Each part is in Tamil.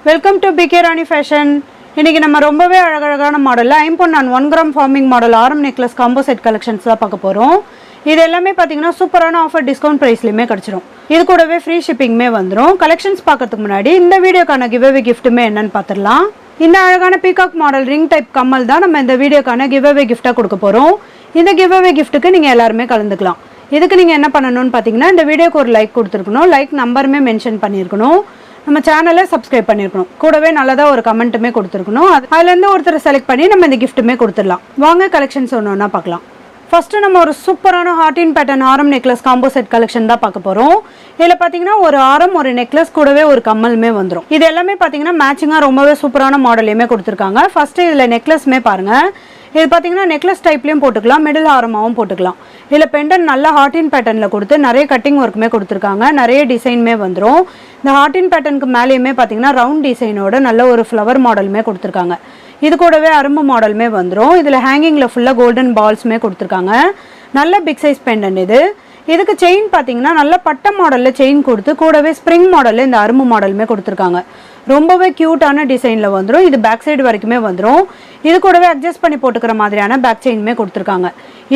Welcome to PK Rani fashion. இன்றைக்கி நம்ம ரொம்பவே அழகழகான மாடலில் 5.1 கிராம் ஃபார்மிங் மாடல் ஆரம் நெக்லஸ் காம்போ செட் கலெக்ஷன்ஸ் தான் பார்க்க போகிறோம். இது எல்லாமே பார்த்தீங்கன்னா சூப்பரான ஆஃபர் டிஸ்கவுண்ட் ப்ரைஸ்லையுமே கிடச்சிரும். இது கூடவே ஃப்ரீ ஷிப்பிங்குமே வந்துடும். கலெக்ஷன்ஸ் பார்க்கறதுக்கு முன்னாடி இந்த வீடியோக்கான கிவ்அவே கிஃப்ட்டுமே என்னன்னு பார்த்துடலாம். இந்த அழகான பீகாக் மாடல் ரிங் டைப் கம்மல் தான் நம்ம இந்த வீடியோக்கான கிவ்அவே கிஃப்ட்டாக கொடுக்க போகிறோம். இந்த கிவ்அவே கிஃப்ட்டுக்கு நீங்கள் எல்லாருமே கலந்துக்கலாம். இதுக்கு நீங்கள் என்ன பண்ணணும்னு பார்த்தீங்கன்னா இந்த வீடியோக்கு ஒரு லைக் கொடுத்துருக்கணும், லைக் நம்பருமே மென்ஷன் பண்ணியிருக்கணும், நம்ம சேனலை சப்ஸ்கிரைப் பண்ணியிருக்கணும், கூடவே நல்லதாக ஒரு கமெண்ட்டுமே கொடுத்துருக்கணும். அதுலேருந்து ஒருத்தரை செலக்ட் பண்ணி நம்ம இந்த கிஃப்ட்டுமே கொடுத்துடலாம். வாங்க கலெக்ஷன்ஸ் ஒன்று ஒன்றா பார்க்கலாம். ஃபஸ்ட்டு நம்ம ஒரு சூப்பரான ஹார்டின் பேட்டர்ன் ஆரம் நெக்லஸ் காம்போ செட் கலெக்ஷன் தான் பார்க்க போகிறோம். இதில் பார்த்தீங்கன்னா ஒரு ஆரம் ஒரு நெக்லஸ் கூடவே ஒரு கம்மலுமே வந்துடும். இது எல்லாமே பார்த்தீங்கன்னா மேட்சிங்காக ரொம்பவே சூப்பரான மாடலையுமே கொடுத்துருக்காங்க. ஃபஸ்ட்டு இதில் நெக்லஸ்மே பாருங்கள். இது பார்த்தீங்கன்னா நெக்லஸ் டைப்லேயும் போட்டுக்கலாம், மிடில் ஆரமாகவும் போட்டுக்கலாம். இதில் பெண்டன் நல்ல ஹார்டின் பேட்டர்னில் கொடுத்து நிறைய கட்டிங் ஒர்க்குமே கொடுத்துருக்காங்க, நிறைய டிசைனுமே வந்துடும். இந்த ஹார்டின் பேட்டர்னுக்கு மேலேயுமே பார்த்தீங்கன்னா ரவுண்ட் டிசைனோட நல்ல ஒரு ஃப்ளவர் மாடலுமே கொடுத்துருக்காங்க. இது கூடவே அரும்பு மாடலுமே வந்துடும். இதில் ஹேங்கிங்கில் ஃபுல்லாக கோல்டன் பால்ஸுமே கொடுத்துருக்காங்க. நல்ல பிக் சைஸ் பெண்டன் இது. இதுக்கு செயின் பார்த்தீங்கன்னா நல்ல பட்டை மாடலில் செயின் கொடுத்து கூடவே ஸ்ப்ரிங் மாடலில் இந்த அரும்பு மாடலுமே கொடுத்துருக்காங்க. ரொம்பவே க்யூட்டான டிசைனில் வந்துடும். இது பேக் சைடு வரைக்குமே வந்துடும். இது கூடவே அட்ஜஸ்ட் பண்ணி போட்டுக்கிற மாதிரியான பேக் செயினுமே கொடுத்துருக்காங்க.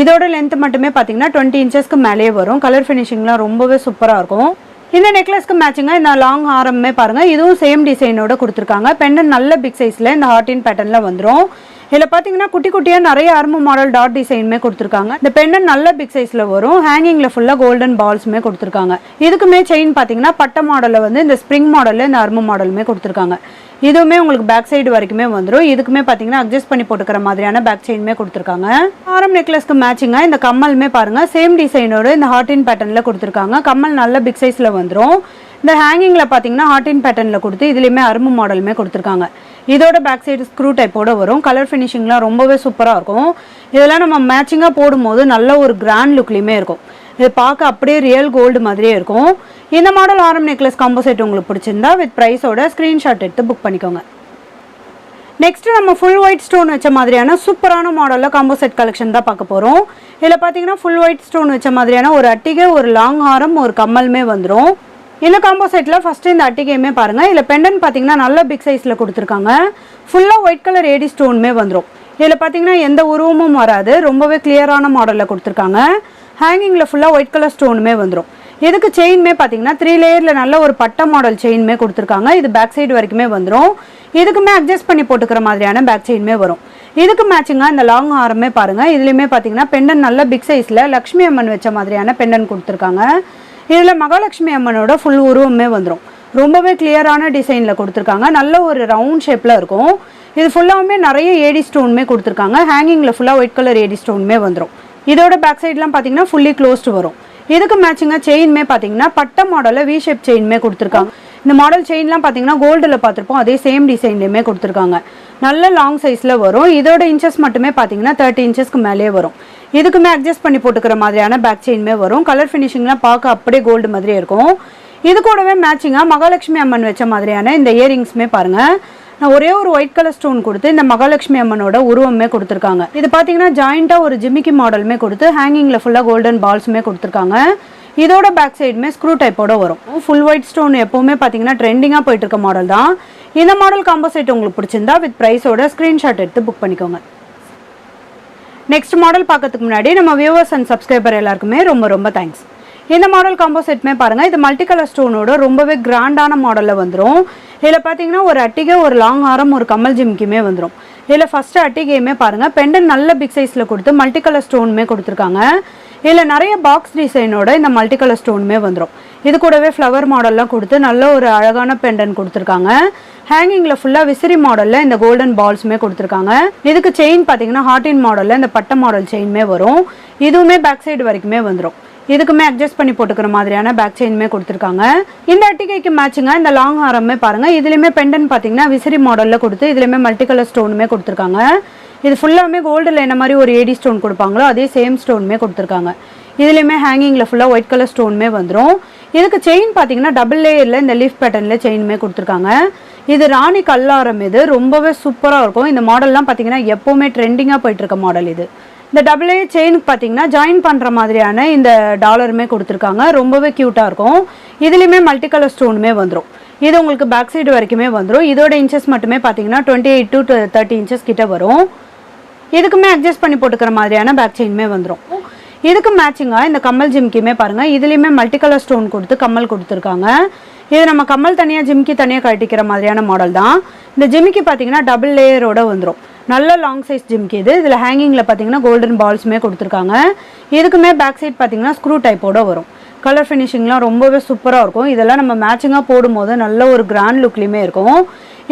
இதோட லென்த் மட்டுமே பார்த்தீங்கன்னா 20 இன்ச்சஸ்க்கு மேலேயே வரும். கலர் ஃபினிஷிங்லாம் ரொம்பவே சூப்பராக இருக்கும். இந்த நெக்லஸ்க்கு மேட்சிங்காக இந்த லாங் ஆரமே பாருங்கள், இதுவும் சேம் டிசைனோட கொடுத்துருக்காங்க. பெண்டன் நல்ல பிக் சைஸில் இந்த ஹார்டின் பேட்டர்னில் வந்துடும். இதில் பார்த்தீங்கன்னா குட்டி குட்டியாக நிறைய அரும்பு மாடல் டாட் டிசைனுமே கொடுத்துருக்காங்க. இந்த பெண்டன் நல்ல பிக் சைஸில் வரும். ஹேங்கிங்கில் ஃபுல்லாக கோல்டன் பால்ஸுமே கொடுத்துருக்காங்க. இதுக்குமே செயின் பார்த்தீங்கன்னா பட்டை மாடலில் வந்து இந்த ஸ்ப்ரிங் மாடலில் இந்த அரும்பு மாடலுமே கொடுத்துருக்காங்க. இதுவுமே உங்களுக்கு பேக் சைடு வரைக்குமே வந்துடும். இதுக்குமே பார்த்தீங்கன்னா அட்ஜஸ்ட் பண்ணி போட்டுக்கிற மாதிரியான பேக் செயினுமே கொடுத்துருக்காங்க. ஆரம் நெக்லஸ்க்கு மேட்சிங்காக இந்த கம்மலுமே பாருங்கள் சேம் டிசைனோட இந்த ஹார்டின் பேட்டர்னில் கொடுத்துருக்காங்க. கம்மல் நல்ல பிக் சைஸில் வந்துடும். இந்த ஹேங்கிங்கில் பார்த்தீங்கன்னா ஹார்டின் பேட்டர்னில் கொடுத்து இதுலேயுமே அரும்பு மாடலுமே கொடுத்துருக்காங்க. இதோட பேக் சைடு ஸ்க்ரூ டைப்போட வரும். கலர் ஃபினிஷிங்லாம் ரொம்பவே சூப்பராக இருக்கும். இதெல்லாம் நம்ம மேட்சிங்காக போடும்போது நல்ல ஒரு கிராண்ட் லுக்லேயுமே இருக்கும். இது பார்க்க அப்படியே ரியல் கோல்டு மாதிரியே இருக்கும். இந்த மாடல் ஆரம் நெக்லஸ் காம்போ செட் உங்களுக்கு பிடிச்சிருந்தா வித் ப்ரைஸோட ஸ்க்ரீன்ஷாட் எடுத்து புக் பண்ணிக்கோங்க. நெக்ஸ்ட் நம்ம ஃபுல் ஒயிட் ஸ்டோன் வச்ச மாதிரியான சூப்பரான மாடலில் காம்போ செட் கலெக்ஷன் தான் பார்க்க போகிறோம். இதில் பார்த்தீங்கன்னா ஃபுல் ஒயிட் ஸ்டோன் வச்ச மாதிரியான ஒரு அட்டிகை, ஒரு லாங் ஆரம், ஒரு கம்மலுமே வந்துடும். இந்த காம்போ செட்டில் ஃபஸ்ட்டு இந்த அட்டிகையுமே பாருங்கள். இதில் பெண்டன் பார்த்தீங்கன்னா நல்ல பிக் சைஸில் கொடுத்துருக்காங்க. ஃபுல்லாக ஒயிட் கலர் ஏடி ஸ்டோனுமே வந்துடும். இதில் பார்த்தீங்கன்னா எந்த உருவமும் வராது, ரொம்பவே கிளியரான மாடலில் கொடுத்துருக்காங்க. ஹேங்கிங்கில் ஃபுல்லாக ஒயிட் கலர் ஸ்டோனுமே வந்துடும். இதுக்கு செயின்மே பார்த்தீங்கன்னா 3 லேயரில் நல்ல ஒரு பட்டை மாடல் செயின்மே கொடுத்துருக்காங்க. இது பேக் சைடு வரைக்குமே வந்துடும். இதுக்குமே அட்ஜஸ்ட் பண்ணி போட்டுக்கிற மாதிரியான பேக் செயின்மே வரும். இதுக்கு மேட்சிங்காக இந்த லாங் ஆரமே பாருங்கள். இதுலேயுமே பார்த்தீங்கன்னா பெண்டன் நல்ல பிக் சைஸில் லக்ஷ்மி அம்மன் வச்ச மாதிரியான பெண்டன் கொடுத்துருக்காங்க. இதில் மகாலட்சுமி அம்மனோட ஃபுல் உருவமே வந்துடும். ரொம்பவே கிளியரான டிசைனில் கொடுத்துருக்காங்க. நல்ல ஒரு ரவுண்ட் ஷேப்பில் இருக்கும். இது ஃபுல்லாகவுமே நிறைய ஏடி ஸ்டோனுமே கொடுத்துருக்காங்க. ஹேங்கிங்கில் ஃபுல்லாக ஒயிட் கலர் ஏடி ஸ்டோனுமே வந்துடும். இதோட பேக் சைட்லாம் பார்த்தீங்கன்னா ஃபுல்லி க்ளோஸ்டு வரும். இதுக்கு மேட்சிங்காக செயின்மே பார்த்தீங்கன்னா பட்டை மாடலில் வி ஷேப் செயின்மே கொடுத்துருக்காங்க. இந்த மாடல் செயின்லாம் பார்த்தீங்கன்னா கோல்டில் பார்த்துருப்போம், அதே சேம் டிசைன்லேயுமே கொடுத்துருக்காங்க. நல்ல லாங் சைஸில் வரும். இதோட இன்ச்சஸ் மட்டுமே பார்த்தீங்கன்னா 30 இன்ச்சஸ்க்கு மேலே வரும். இதுக்குமே அட்ஜஸ்ட் பண்ணி போட்டுக்கிற மாதிரியான பேக் செயின்மே வரும். கலர் ஃபினிஷிங்லாம் பார்க்க அப்படியே கோல்டு மாதிரியே இருக்கும். இது கூடவே மேட்சிங்காக மகாலட்சுமி அம்மன் வச்ச மாதிரியான இந்த இயரிங்ஸுமே பாருங்கள். நான் ஒரே ஒரு ஒயிட் கலர் ஸ்டோன் கொடுத்து இந்த மகாலட்சுமி அம்மனோட உருவமே கொடுத்துருக்காங்க. இது பார்த்தீங்கன்னா ஜாயிண்ட்டாக ஒரு ஜிமிக்கி மாடலுமே கொடுத்து ஹேங்கிங்கில் ஃபுல்லாக கோல்டன் பால்ஸுமே கொடுத்துருக்காங்க. இதோட பேக் சைடுமே ஸ்க்ரூ டைப்போட வரும். ஃபுல் ஒயிட் ஸ்டோன் எப்போவுமே பார்த்தீங்கன்னா ட்ரெண்டிங்காக போயிட்டு இருக்க மாடல் தான். இந்த மாடல் காம்போ செட் உங்களுக்கு பிடிச்சிருந்தா வித் ப்ரைஸோட ஸ்க்ரீன்ஷாட் எடுத்து புக் பண்ணிக்கோங்க. நெக்ஸ்ட் மாடல் பார்க்கறதுக்கு முன்னாடி நம்ம வியூவர்ஸ் அண்ட் சப்ஸ்கிரைபர் எல்லாருக்குமே ரொம்ப ரொம்ப தேங்க்ஸ். இந்த மாடல் காம்போ செட்டுமே பாருங்கள். இது மல்டி கலர் ஸ்டோனோட ரொம்பவே கிராண்டான மாடலில் வந்துடும். இதில் பார்த்தீங்கன்னா ஒரு அட்டிகை, ஒரு லாங் ஆரம், ஒரு கம்மல் ஜிமிக்குமே வந்துடும். இதில் ஃபஸ்ட்டு அட்டிகையுமே பாருங்கள். பெண்டன் நல்ல பிக் சைஸில் கொடுத்து மல்டி கலர் ஸ்டோனுமே கொடுத்துருக்காங்க. இதில் நிறைய பாக்ஸ் டிசைனோட இந்த மல்டி கலர் ஸ்டோனுமே வந்துடும். இது கூடவே ஃப்ளவர் மாடல்லாம் கொடுத்து நல்ல ஒரு அழகான பெண்டன் கொடுத்துருக்காங்க. ஹேங்கிங்கில் ஃபுல்லாக விசிறி மாடலில் இந்த கோல்டன் பால்ஸுமே கொடுத்துருக்காங்க. இதுக்கு செயின் பார்த்தீங்கன்னா ஹார்டின் மாடலில் இந்த பட்டை மாடல் செயின்மே வரும். இதுவுமே பேக் சைடு வரைக்குமே வந்துடும். இதுக்குமே அட்ஜஸ்ட் பண்ணி போட்டுக்கிற மாதிரியான பேக் செயின்மே கொடுத்துருக்காங்க. இந்த அட்டிகைக்கு மேட்சிங்காக இந்த லாங் ஆரமே பாருங்கள். இதுலேயுமே பெண்டன் பார்த்தீங்கன்னா விசிறி மாடலில் கொடுத்து இதுலேயுமே மல்டி கலர் ஸ்டோனுமே கொடுத்துருக்காங்க. இது ஃபுல்லாகவே கோல்டில் என்ன மாதிரி ஒரு ஏடி ஸ்டோன் கொடுப்பாங்களோ அதே சேம் ஸ்டோனுமே கொடுத்துருக்காங்க. இதுலேயுமே ஹேங்கிங்கில் ஃபுல்லாக ஒயிட் கலர் ஸ்டோனுமே வந்துடும். இதுக்கு செயின் பார்த்தீங்கன்னா டபுள் லேயரில் இந்த லீஃப் பேட்டர்னில் செயினுமே கொடுத்துருக்காங்க. இது ராணி கல்லாரம். இது ரொம்பவே சூப்பராக இருக்கும். இந்த மாடல்லாம் பார்த்தீங்கன்னா எப்போவுமே ட்ரெண்டிங்காக போயிட்டுருக்க மாடல் இது. இந்த டபுள் ஏ செயினுக்கு பார்த்தீங்கன்னா ஜாயின் பண்ணுற மாதிரியான இந்த டாலருமே கொடுத்துருக்காங்க. ரொம்பவே க்யூட்டாக இருக்கும். இதுலேயுமே மல்டி கலர் ஸ்டோனுமே வந்துடும். இது உங்களுக்கு பேக் சைடு வரைக்குமே வந்துடும். இதோட இன்ச்சஸ் மட்டுமே பார்த்தீங்கன்னா 28 to 30 இன்ச்சஸ் கிட்ட வரும். இதுக்குமே அட்ஜஸ்ட் பண்ணி போட்டுக்கிற மாதிரியான பேக் செயினுமே வந்துடும். இதுக்கு மேட்சிங்காக இந்த கம்மல் ஜிம்கியுமே பாருங்கள், இதுலேயுமே மல்டி கலர் ஸ்டோன் கொடுத்து கம்மல் கொடுத்துருக்காங்க. இது நம்ம கம்மல் தனியாக ஜிம்கி தனியாக கட்டிக்கிற மாதிரியான மாடல் தான். இந்த ஜிம்கி பார்த்தீங்கன்னா டபுள் லேயரோட வந்துடும். நல்ல லாங் சைஸ் ஜிம்கி இது. இதில் ஹேங்கிங்கில் பார்த்தீங்கன்னா கோல்டன் பால்ஸுமே கொடுத்துருக்காங்க. இதுக்குமே பேக் சைட் பார்த்தீங்கன்னா ஸ்க்ரூ டைப்போட வரும். கலர் ஃபினிஷிங்லாம் ரொம்பவே சூப்பராக இருக்கும். இதெல்லாம் நம்ம மேட்சிங்காக போடும்போது நல்ல ஒரு கிராண்ட் லுக்லேயுமே இருக்கும்.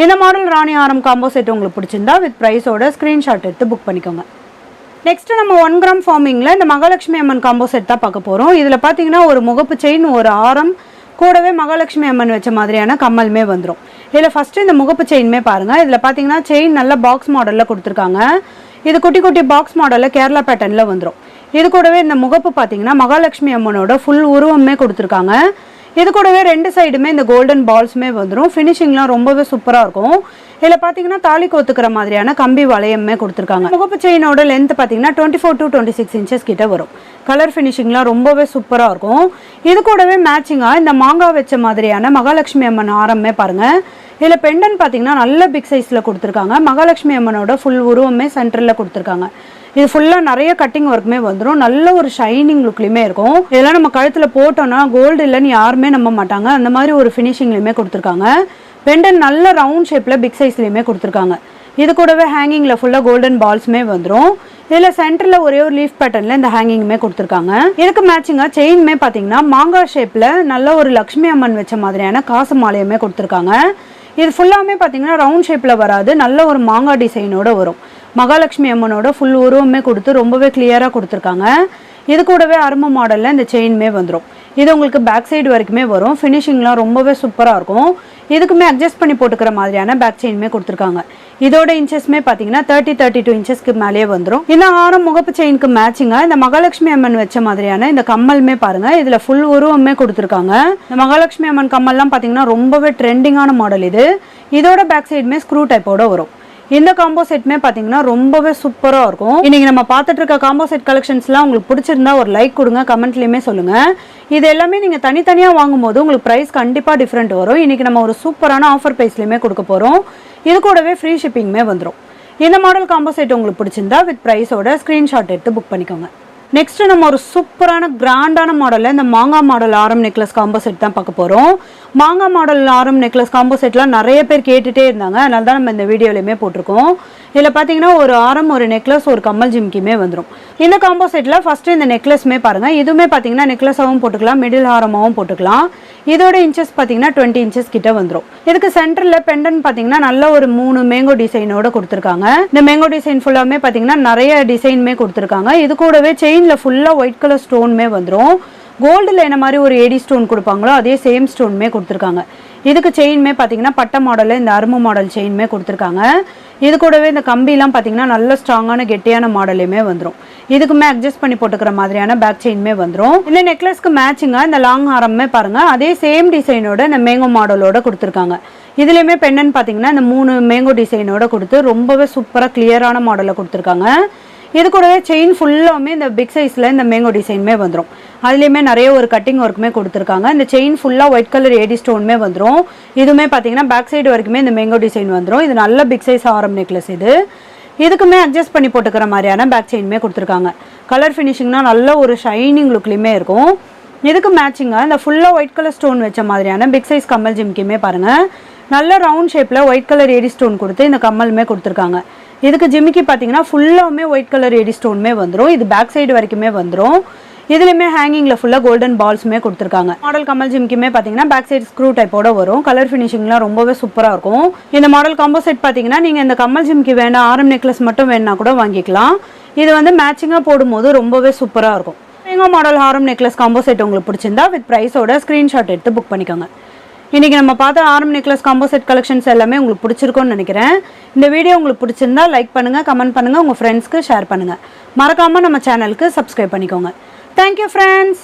இந்த மாடல் ராணி ஆரம் காம்போ செட் உங்களுக்கு பிடிச்சிருந்தா வித் ப்ரைஸோட ஸ்க்ரீன்ஷாட் எடுத்து புக் பண்ணிக்கோங்க. நெக்ஸ்ட்டு நம்ம 1 கிராம் ஃபார்மிங்கில் இந்த மகாலட்சுமி அம்மன் காம்போ செட் தான் பார்க்க போகிறோம். இதில் பார்த்தீங்கன்னா ஒரு முகப்பு செயின், ஒரு ஆரம், கூடவே மகாலட்சுமி அம்மன் வச்ச மாதிரியான கம்மலுமே வந்துடும். இதில் ஃபஸ்ட்டு இந்த முகப்பு செயின்மே பாருங்கள். இதில் பார்த்தீங்கன்னா செயின் நல்ல பாக்ஸ் மாடலில் கொடுத்துருக்காங்க. இது குட்டி குட்டி பாக்ஸ் மாடலில் கேரளா பேட்டர்னில் வந்துடும். இது கூடவே இந்த முகப்பு பார்த்தீங்கன்னா மகாலட்சுமி அம்மனோட ஃபுல் உருவமே கொடுத்துருக்காங்க. இது கூடவே 2 சைடுமே இந்த கோல்டன் பால்ஸுமே வந்துடும். ஃபினிஷிங்லாம் ரொம்பவே சூப்பராக இருக்கும். இதில் பார்த்தீங்கன்னா தாலி கோத்துக்கிற மாதிரியான கம்பி வளையமே கொடுத்துருக்காங்க. முகப்பு செயினோட லென்த் பார்த்தீங்கன்னா 24 to 26 இன்ச்சஸ் கிட்ட வரும். கலர் ஃபினிஷிங்லாம் ரொம்பவே சூப்பராக இருக்கும். இது கூடவே மேட்சிங்காக இந்த மாங்காய் வச்ச மாதிரியான மகாலட்சுமி அம்மன் ஆரமே பாருங்கள். இதில் பெண்டன் பார்த்தீங்கன்னா நல்ல பிக் சைஸில் கொடுத்துருக்காங்க. மகாலட்சுமி அம்மனோட ஃபுல் உருவமே சென்டரில் கொடுத்துருக்காங்க. இது ஃபுல்லாக நிறைய கட்டிங் ஒர்க்குமே வந்துடும். நல்ல ஒரு ஷைனிங் லுக்லேயுமே இருக்கும். இதெல்லாம் நம்ம கழுத்தில் போட்டோன்னா கோல்டு இல்லைன்னு யாருமே நம்ப மாட்டாங்க. அந்த மாதிரி ஒரு ஃபினிஷிங்லேயுமே கொடுத்துருக்காங்க. பெண்டன் நல்ல ரவுண்ட் ஷேப்பில் பிக் சைஸ்லேயுமே கொடுத்துருக்காங்க. இது கூடவே ஹேங்கிங்கில் ஃபுல்லாக கோல்டன் பால்ஸுமே வந்துடும். இதில் சென்டரில் ஒரே ஒரு லீஃப் பேட்டர்னில் இந்த ஹேங்கிங்குமே கொடுத்துருக்காங்க. இதுக்கு மேட்சிங்காக செயின்மே பார்த்தீங்கன்னா மாங்காய் ஷேப்பில் நல்ல ஒரு லக்ஷ்மி அம்மன் வச்ச மாதிரியான காசு மாலையுமே கொடுத்துருக்காங்க. இது ஃபுல்லாமே பார்த்தீங்கன்னா ரவுண்ட் ஷேப்பில் வராது, நல்ல ஒரு மாங்காய் டிசைனோட வரும். மகாலட்சுமி அம்மனோட ஃபுல் உருவமே கொடுத்து ரொம்பவே கிளியராக கொடுத்துருக்காங்க. இது கூடவே அரும்பு மாடலில் இந்த செயின்மே வந்துடும். இது உங்களுக்கு பேக் சைடு வரைக்குமே வரும். ஃபினிஷிங்லாம் ரொம்பவே சூப்பராக இருக்கும். இதுக்குமே அட்ஜஸ்ட் பண்ணி போட்டுக்கிற மாதிரியான பேக் செயின்மே கொடுத்துருக்காங்க. இதோட இன்ச்சஸ்மே பார்த்தீங்கன்னா 30-32 இன்ச்சஸ்க்கு மேலேயே வந்துடும். இந்த ஆரம் முகப்பு செயினுக்கு மேட்சிங்காக இந்த மகாலட்சுமி அம்மன் வச்ச மாதிரியான இந்த கம்மலுமே பாருங்கள். இதில் ஃபுல் உருவமே கொடுத்துருக்காங்க. இந்த மகாலட்சுமி அம்மன் கம்மல்லாம் பார்த்தீங்கன்னா ரொம்பவே ட்ரெண்டிங்கான மாடல் இது. இதோட பேக் சைடுமே ஸ்க்ரூ டைப்போட வரும். இந்த காம்போ செட்மே பார்த்தீங்கன்னா ரொம்பவே சூப்பராக இருக்கும். இன்னைக்கு நம்ம பார்த்துட்டு இருக்க காம்போ செட் கலெக்ஷன்ஸ்லாம் உங்களுக்கு பிடிச்சிருந்தா ஒரு லைக் கொடுங்க, கமெண்ட்லேயுமே சொல்லுங்கள். இது எல்லாமே நீங்கள் தனித்தனியாக வாங்கும்போது உங்களுக்கு ப்ரைஸ் கண்டிப்பாக டிஃப்ரெண்ட் வரும். இன்றைக்கி நம்ம ஒரு சூப்பரான ஆஃபர் ப்ரைஸ்லையுமே கொடுக்க போகிறோம். இது கூடவே ஃப்ரீ ஷிப்பிங்குமே வந்துடும். இந்த மாடல் காம்போ செட் உங்களுக்கு பிடிச்சிருந்தா வித் ப்ரைஸோட ஸ்க்ரீன்ஷாட் எடுத்து புக் பண்ணிக்கோங்க. நெக்ஸ்ட்டு நம்ம ஒரு சூப்பரான கிராண்டான மாடலில் இந்த மாங்காய் மாடல் ஆரம் நெக்லஸ் காம்போ செட் தான் பார்க்க போகிறோம். மாங்காய் மாடல் ஆரம் நெக்லஸ் காம்போ செட்லாம் நிறைய பேர் கேட்டுகிட்டே இருந்தாங்க. அதனால தான் நம்ம இந்த வீடியோலையுமே போட்டிருக்கோம். இதில் பார்த்தீங்கன்னா ஒரு ஆரம், ஒரு நெக்லஸ், ஒரு கம்மல் ஜிம்கியுமே வந்துடும். இந்த காம்போ செட்டில் ஃபஸ்ட்டு இந்த நெக்லஸ்மே பாருங்கள். இதுவுமே பார்த்தீங்கன்னா நெக்லஸாகவும் போட்டுக்கலாம், மிடில் ஆரமாகவும் போட்டுக்கலாம். இதோட இன்ச்சஸ் பார்த்தீங்கன்னா 20 இன்ச்சஸ் கிட்ட வந்துடும். இதுக்கு சென்டரில் பெண்டன் பார்த்தீங்கன்னா நல்ல ஒரு 3 மேங்கோ டிசைனோட கொடுத்துருக்காங்க. இந்த மேங்கோ டிசைன் ஃபுல்லாமே பார்த்தீங்கன்னா நிறைய டிசைனுமே கொடுத்துருக்காங்க. இது கூடவே செயினில் ஃபுல்லாக ஒயிட் கலர் ஸ்டோனுமே வந்துடும். கோல்டில் என்ன மாதிரி ஒரு ஏடி ஸ்டோன் கொடுப்பாங்களோ அதே சேம் ஸ்டோனுமே கொடுத்துருக்காங்க. இதுக்கு செயின்மே பார்த்தீங்கன்னா பட்டை மாடலில் இந்த அரும்பு மாடல் செயின்மே கொடுத்துருக்காங்க. இது கூடவே இந்த கம்பிலாம் பார்த்தீங்கன்னா நல்ல ஸ்ட்ராங்கான கெட்டியான மாடலுமே வந்துடும். இதுக்குமே அட்ஜஸ்ட் பண்ணி போட்டுக்கிற மாதிரியான பேக் செயின்மே வந்துடும். இந்த நெக்லஸ்க்கு மேட்சிங்காக இந்த லாங் ஆரமே பாருங்கள், அதே சேம் டிசைனோட இந்த மேங்கோ மாடலோட கொடுத்துருக்காங்க. இதுலேயுமே பெண்ணன் பார்த்தீங்கன்னா இந்த 3 மேங்கோ டிசைனோட கொடுத்து ரொம்பவே சூப்பராக கிளியரான மாடலில் கொடுத்துருக்காங்க. இது கூடவே செயின் ஃபுல்லாமே இந்த பிக் சைஸில் இந்த மேங்கோ டிசைனுமே வந்துடும். அதுலேயுமே நிறைய ஒரு கட்டிங் ஒர்க்குமே கொடுத்துருக்காங்க. இந்த செயின் ஃபுல்லாக ஒயிட் கலர் ஏடி ஸ்டோனுமே வந்துடும். இதுவுமே பார்த்தீங்கன்னா பேக் சைடு வரைக்குமே இந்த மேங்கோ டிசைன் வந்துடும். இது நல்ல பிக் சைஸ் ஆரம் நெக்லஸ் இது. இதுக்குமே அட்ஜஸ்ட் பண்ணி போட்டுக்கிற மாதிரியான பேக் செயினுமே கொடுத்துருக்காங்க. கலர் ஃபினிஷிங்னா நல்ல ஒரு ஷைனிங் லுக்லேயுமே இருக்கும். இதுக்கு மேட்சிங்காக இந்த ஃபுல்லாக ஒயிட் கலர் ஸ்டோன் வச்ச மாதிரியான பிக் சைஸ் கம்மல் ஜிம்கியுமே பாருங்கள். நல்ல ரவுண்ட் ஷேப்பில் ஒயிட் கலர் ஏடி ஸ்டோன் கொடுத்து இந்த கம்மலுமே கொடுத்துருக்காங்க. இதுக்கு ஜிமிக்கி பார்த்தீங்கன்னா ஃபுல்லாமே ஒயிட் கலர் ஏடி ஸ்டோனுமே வந்துடும். இது பேக் சைடு வரைக்குமே வந்துடும். இதுலேயுமே ஹேங்கிங்கில் ஃபுல்லாக கோல்டன் பால்ஸுமே கொடுத்துருக்காங்க. மாடல் கம்மல் ஜிம்கியுமே பார்த்தீங்கன்னா பேக் சைடு ஸ்க்ரூ டைப்போட வரும். கலர் ஃபினிஷிங்லாம் ரொம்பவே சூப்பராக இருக்கும். இந்த மாடல் காம்போ செட் பார்த்தீங்கன்னா நீங்கள் இந்த கம்மல் ஜிம்கி வேண்டாம், ஆரம் நெக்லஸ் மட்டும் வேணா கூட வாங்கிக்கலாம். இது வந்து மேட்சிங்காக போடும்போது ரொம்பவே சூப்பராக இருக்கும். மேங்கோ மாடல் ஆரம் நெக்லஸ் காம்போ செட் உங்களுக்கு பிடிச்சிருந்தா வித் ப்ரைஸோட ஸ்க்ரீன்ஷாட் எடுத்து புக் பண்ணிக்கோங்க. இன்றைக்கி நம்ம பார்த்த ஆரம் நெக்லஸ் காம்போ செட் கலெக்ஷன்ஸ் எல்லாமே உங்களுக்கு பிடிச்சிருக்கும்னு நினைக்கிறேன். இந்த வீடியோ உங்களுக்கு பிடிச்சிருந்தா லைக் பண்ணுங்கள், கமெண்ட் பண்ணுங்கள், உங்கள் ஃப்ரெண்ட்ஸ்க்கு ஷேர் பண்ணுங்கள். மறக்காமல் நம்ம சேனலுக்கு சப்ஸ்கிரைப் பண்ணிக்கோங்க. Thank you friends.